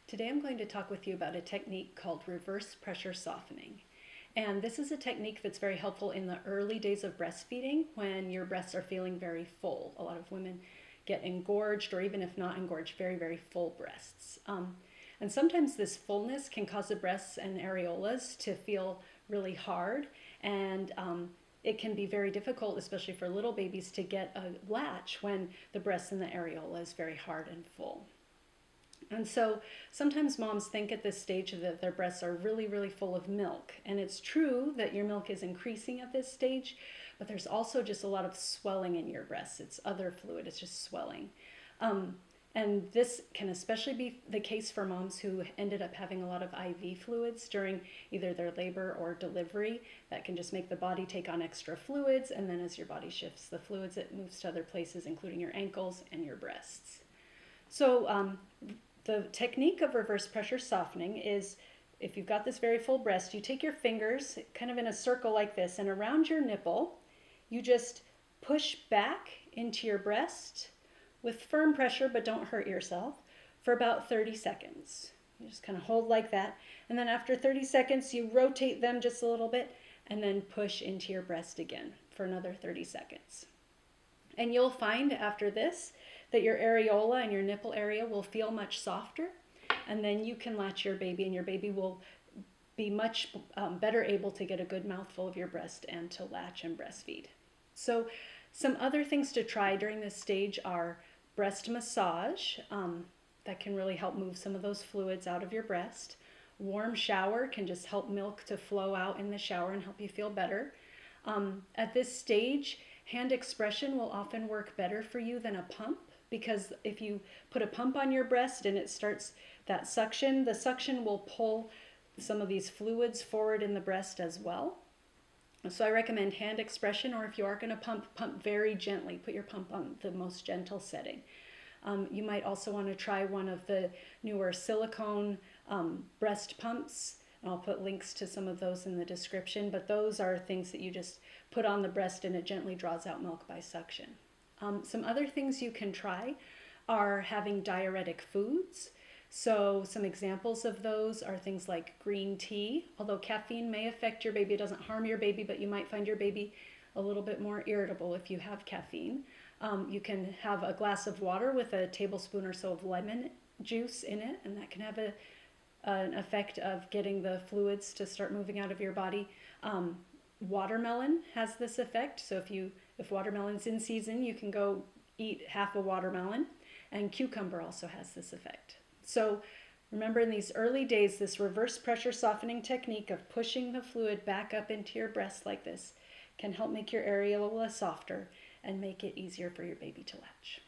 Today I'm going to talk with you about a technique called reverse pressure softening. And this is a technique that's very helpful in the early days of breastfeeding when your breasts are feeling very full. A lot of women get engorged, or even if not engorged, very, very full breasts. And sometimes this fullness can cause the breasts and areolas to feel really hard, and it can be very difficult, especially for little babies, to get a latch when the breast and the areola is very hard and full. And so sometimes moms think at this stage that their breasts are really, really full of milk. And it's true that your milk is increasing at this stage, but there's also just a lot of swelling in your breasts. It's other fluid, it's just swelling. And this can especially be the case for moms who ended up having a lot of IV fluids during either their labor or delivery. That can just make the body take on extra fluids, and then as your body shifts the fluids, it moves to other places, including your ankles and your breasts. So the technique of reverse pressure softening is, if you've got this very full breast, you take your fingers kind of in a circle like this, and around your nipple, you just push back into your breast with firm pressure, but don't hurt yourself, for about 30 seconds. You just kind of hold like that. And then after 30 seconds, you rotate them just a little bit and then push into your breast again for another 30 seconds. And you'll find after this that your areola and your nipple area will feel much softer, and then you can latch your baby, and your baby will be much better able to get a good mouthful of your breast and to latch and breastfeed. So some other things to try during this stage are breast massage. That can really help move some of those fluids out of your breast. Warm shower can just help milk to flow out in the shower and help you feel better. At this stage, hand expression will often work better for you than a pump, because if you put a pump on your breast and it starts that suction, the suction will pull some of these fluids forward in the breast as well. So I recommend hand expression, or if you are going to pump very gently. Put your pump on the most gentle setting. You might also want to try one of the newer silicone breast pumps. And I'll put links to some of those in the description, but those are things that you just put on the breast and it gently draws out milk by suction. Some other things you can try are having diuretic foods. So some examples of those are things like green tea. Although caffeine may affect your baby, it doesn't harm your baby, but you might find your baby a little bit more irritable if you have caffeine. You can have a glass of water with a tablespoon or so of lemon juice in it, and that can have an effect of getting the fluids to start moving out of your body. Watermelon has this effect, so if watermelon's in season, you can go eat half a watermelon, and cucumber also has this effect. So remember, in these early days, this reverse pressure softening technique of pushing the fluid back up into your breast like this can help make your areola softer and make it easier for your baby to latch.